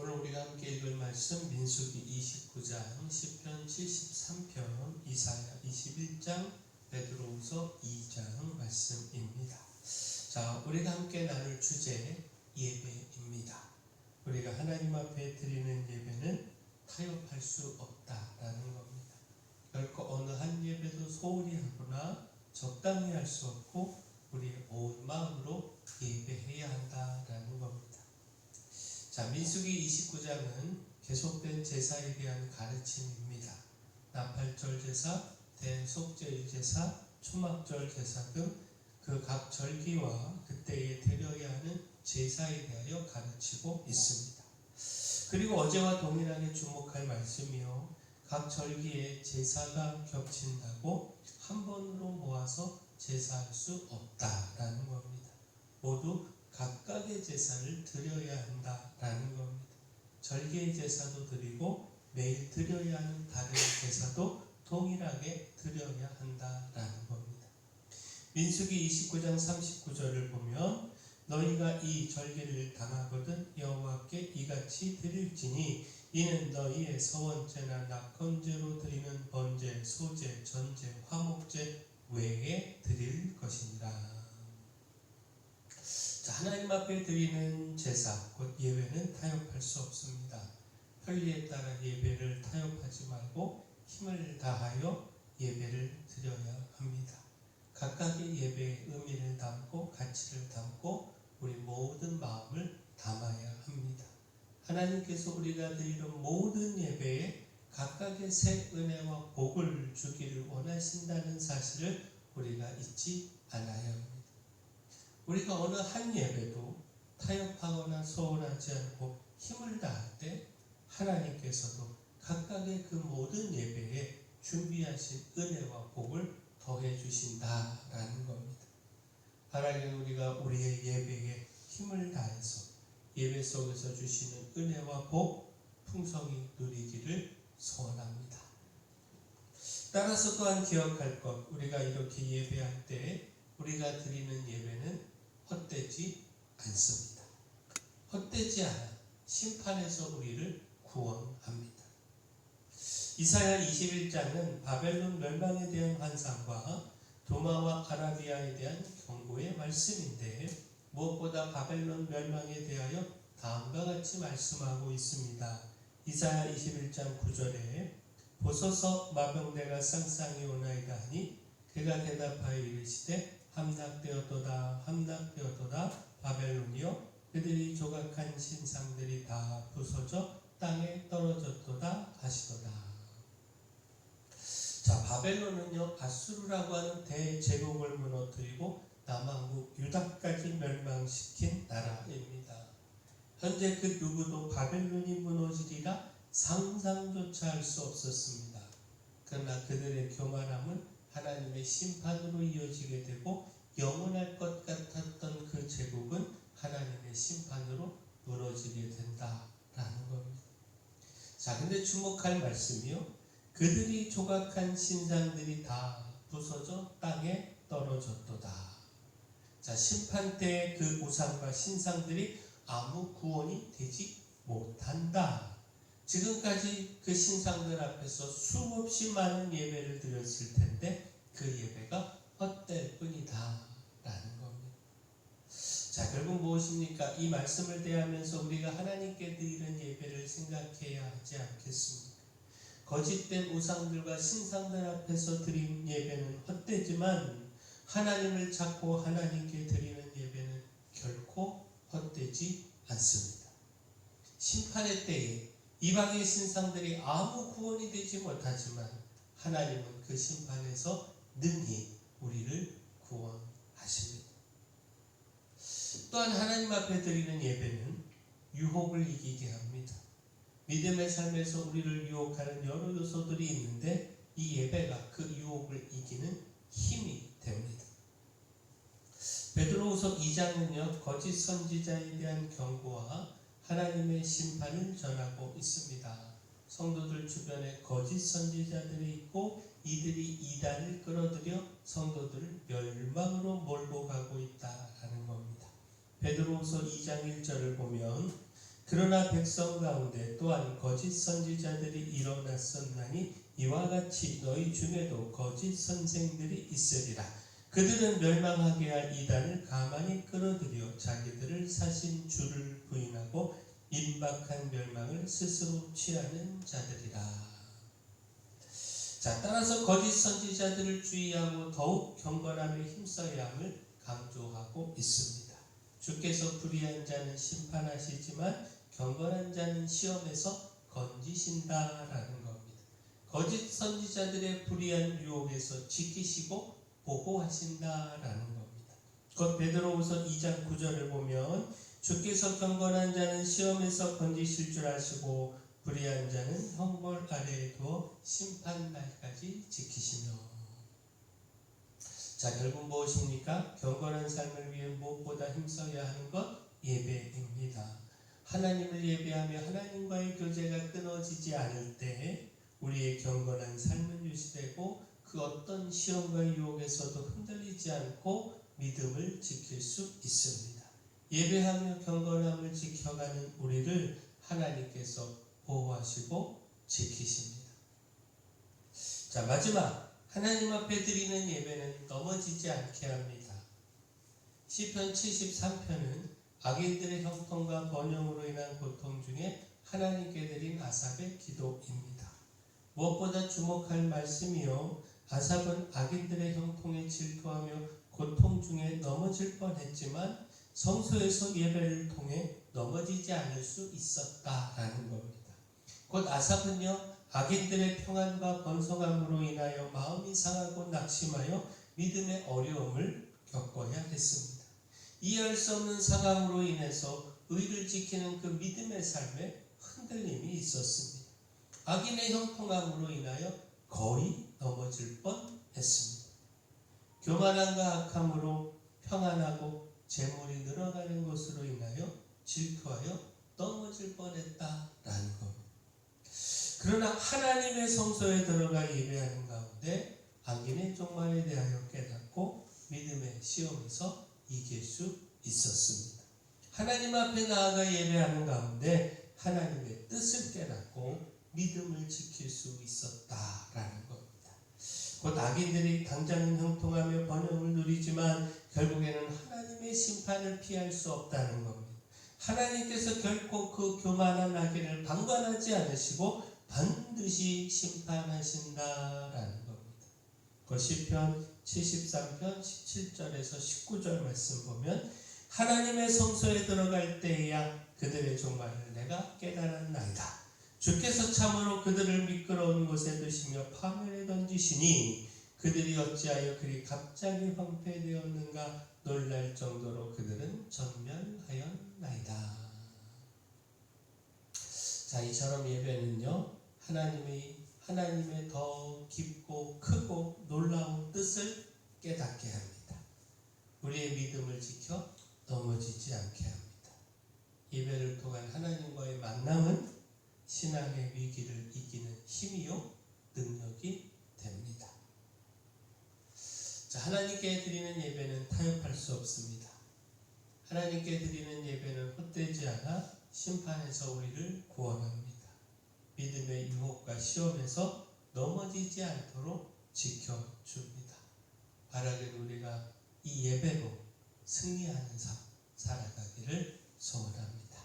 오늘 우리가 함께 읽을 말씀 민수기 29장, 시편 73편, 이사야 21장, 베드로후서 2장 말씀입니다. 자, 우리가 함께 나눌 주제 예배입니다. 우리가 하나님 앞에 드리는 예배는 타협할 수 없다라는 겁니다. 결코 어느 한 예배도 소홀히 하거나 적당히 할 수 없고 우리의 온 마음으로 예배해야 한다라는 겁니다. 자, 민수기 29장은 계속된 제사에 대한 가르침입니다. 나팔절 제사, 대속죄일 제사, 초막절 제사 등 그 각 절기와 그때에 드려야 하는 제사에 대하여 가르치고 있습니다. 그리고 어제와 동일하게 주목할 말씀이요, 각 절기에 제사가 겹친다고 한 번으로 모아서 제사할 수 없다라는 겁니다. 모두 각각의 제사를 드려야 한다라는 겁니다. 절기의 제사도 드리고 매일 드려야 하는 다른 제사도 동일하게 드려야 한다라는 겁니다. 민수기 29장 39절을 보면 너희가 이 절기를 당하거든 여호와께 이같이 드릴지니 이는 너희의 서원제나 낙헌제로 드리는 번제, 소제, 전제, 화목제 외에 드릴 것이니라. 자, 하나님 앞에 드리는 제사, 곧 예배는 타협할 수 없습니다. 편리에 따라 예배를 타협하지 말고 힘을 다하여 예배를 드려야 합니다. 각각의 예배의 의미를 담고 가치를 담고 우리 모든 마음을 담아야 합니다. 하나님께서 우리가 드리는 모든 예배에 각각의 새 은혜와 복을 주기를 원하신다는 사실을 우리가 잊지 않아야 합니다. 우리가 어느 한 예배도 타협하거나 소홀하지 않고 힘을 다할 때 하나님께서도 각각의 그 모든 예배에 준비하신 은혜와 복을 더해 주신다라는 겁니다. 하나님, 우리가 우리의 예배에 힘을 다해서 예배 속에서 주시는 은혜와 복 풍성히 누리기를 소원합니다. 따라서 또한 기억할 것, 우리가 이렇게 예배할 때 우리가 드리는 예배는 헛되지 않습니다. 헛되지 않아 심판에서 우리를 구원합니다. 이사야 21장은 바벨론 멸망에 대한 환상과 도마와 아라비아에 대한 경고의 말씀인데 무엇보다 바벨론 멸망에 대하여 다음과 같이 말씀하고 있습니다. 이사야 21장 9절에 보소서 마병대가 쌍쌍이 오나이다 하니 그가 대답하여 이르시되 함락되었도다 함락되었도다 바벨론이여 그들이 조각한 신상들이 다 부서져 땅에 떨어졌도다 하시도다. 자, 바벨론은요, 아수르라고 하는 대제국을 무너뜨리고 남왕국 유다까지 멸망시킨 나라입니다. 현재 그 누구도 바벨론이 무너지리라 상상조차 할 수 없었습니다. 그러나 그들의 교만함은 하나님의 심판으로 이어지게 되고 영원할 것 같았던 그 제국은 하나님의 심판으로 무너지게 된다라는 겁니다. 자, 근데 주목할 말씀이요, 그들이 조각한 신상들이 다 부서져 땅에 떨어졌도다. 자, 심판 때 그 우상과 신상들이 아무 구원이 되지 못한다. 지금까지 그 신상들 앞에서 수없이 많은 예배를 드렸을 텐데 그 예배가 헛될 뿐이다 라는 겁니다. 자, 결국 무엇입니까? 이 말씀을 대하면서 우리가 하나님께 드리는 예배를 생각해야 하지 않겠습니까? 거짓된 우상들과 신상들 앞에서 드린 예배는 헛되지만 하나님을 찾고 하나님께 드리는 예배는 결코 헛되지 않습니다. 심판의 때에 이방의 신상들이 아무 구원이 되지 못하지만 하나님은 그 심판에서 능히 우리를 구원하십니다. 또한 하나님 앞에 드리는 예배는 유혹을 이기게 합니다. 믿음의 삶에서 우리를 유혹하는 여러 요소들이 있는데 이 예배가 그 유혹을 이기는 힘이 됩니다. 베드로후서 2장은요, 거짓 선지자에 대한 경고와 하나님의 심판을 전하고 있습니다. 성도들 주변에 거짓 선지자들이 있고 이들이 이단을 끌어들여 성도들을 멸망으로 몰고 가고 있다라는 겁니다. 베드로후서 2장 1절을 보면 그러나 백성 가운데 또한 거짓 선지자들이 일어났었나니 이와 같이 너희 중에도 거짓 선생들이 있으리라. 그들은 멸망하게 할 이단을 가만히 끌어들여 자기들을 사신 주를 부인하고 임박한 멸망을 스스로 취하는 자들이라. 자, 따라서 거짓 선지자들을 주의하고 더욱 경건함에 힘써야 함을 강조하고 있습니다. 주께서 불의한 자는 심판하시지만 경건한 자는 시험에서 건지신다라는 겁니다. 거짓 선지자들의 불의한 유혹에서 지키시고 보호하신다라는 겁니다. 곧 베드로후서 2장 9절을 보면 주께서 경건한 자는 시험에서 건지실 줄 아시고 불의한 자는 형벌 아래에 두어 심판 날까지 지키시며. 자, 결국 무엇입니까? 경건한 삶을 위해 무엇보다 힘써야 하는 것? 예배입니다. 하나님을 예배하며 하나님과의 교제가 끊어지지 않을 때 우리의 경건한 삶은 유지되고 그 어떤 시험과 유혹에서도 흔들리지 않고 믿음을 지킬 수 있습니다. 예배하며 경건함을 지켜가는 우리를 하나님께서 보호하시고 지키십니다. 자, 마지막 하나님 앞에 드리는 예배는 넘어지지 않게 합니다. 시편 73편은 악인들의 형통과 번영으로 인한 고통 중에 하나님께 드린 아삽의 기도입니다. 무엇보다 주목할 말씀이요, 아삽은 악인들의 형통에 질투하며 고통 중에 넘어질 뻔했지만 성소에서 예배를 통해 넘어지지 않을 수 있었다라는 겁니다. 곧 아삽은요, 악인들의 평안과 번성함으로 인하여 마음이 상하고 낙심하여 믿음의 어려움을 겪어야 했습니다. 이해할 수 없는 상황으로 인해서 의를 지키는 그 믿음의 삶에 흔들림이 있었습니다. 악인의 형통함으로 인하여 거의 넘어질 뻔했습니다. 교만함과 악함으로 평안하고 재물이 늘어가는 것으로 인하여 질투하여 넘어질 뻔했다라는 겁니다. 그러나 하나님의 성소에 들어가 예배하는 가운데 악인의 종말에 대하여 깨닫고 믿음의 시험에서 이길 수 있었습니다. 하나님 앞에 나아가 예배하는 가운데 하나님의 뜻을 깨닫고 믿음을 지킬 수 있었다라는 겁니다. 곧 악인들이 당장은 형통하며 번영을 누리지만 결국에는 하나님의 심판을 피할 수 없다는 겁니다. 하나님께서 결코 그 교만한 악인을 방관하지 않으시고 반드시 심판하신다라는 겁니다. 그 시편 73편 17절에서 19절 말씀 보면 하나님의 성소에 들어갈 때에야 그들의 종말을 내가 깨달았나이다. 주께서 참으로 그들을 미끄러운 곳에 두시며 파멸에 던지시니 그들이 어찌하여 그리 갑자기 황폐되었는가 놀랄 정도로 그들은 전멸하였나이다. 자, 이처럼 예배는요, 하나님의 더 깊고 크고 놀라운 뜻을 깨닫게 합니다. 우리의 믿음을 지켜 넘어지지 않게 합니다. 예배를 통한 하나님과의 만남은 신앙의 위기를 이기는 힘이요 능력이 됩니다. 자, 하나님께 드리는 예배는 타협할 수 없습니다. 하나님께 드리는 예배는 헛되지 않아 심판에서 우리를 구원합니다. 믿음의 유혹과 시험에서 넘어지지 않도록 지켜줍니다. 바라기를 우리가 이 예배로 승리하는 삶 살아가기를 소원합니다.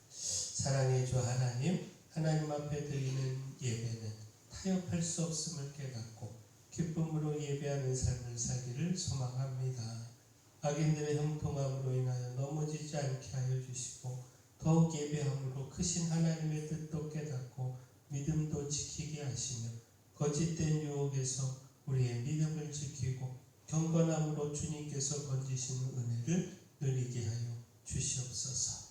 사랑의 주 하나님 앞에 드리는 예배는 타협할 수 없음을 깨닫고 기쁨으로 예배하는 삶을 살기를 소망합니다. 악인들의 형통함으로 인하여 넘어지지 않게 하여 주시고 더욱 예배함으로 크신 하나님의 뜻도 깨닫고 믿음도 지키게 하시며 거짓된 유혹에서 우리의 믿음을 지키고 경건함으로 주님께서 건지시는 은혜를 누리게 하여 주시옵소서.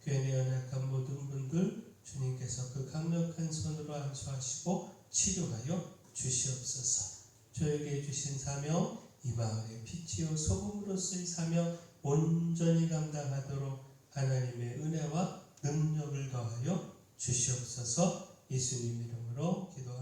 교회 연약한 모든 분들 주님께서 그 강력한 손으로 안수하시고 치료하여 주시옵소서. 저에게 주신 사명 이 마을의 빛이요 소금으로서의 사명 온전히 감당하도록 하나님의 은혜와 능력을 더하여 주시옵소서. 예수님 이름으로 기도합니다.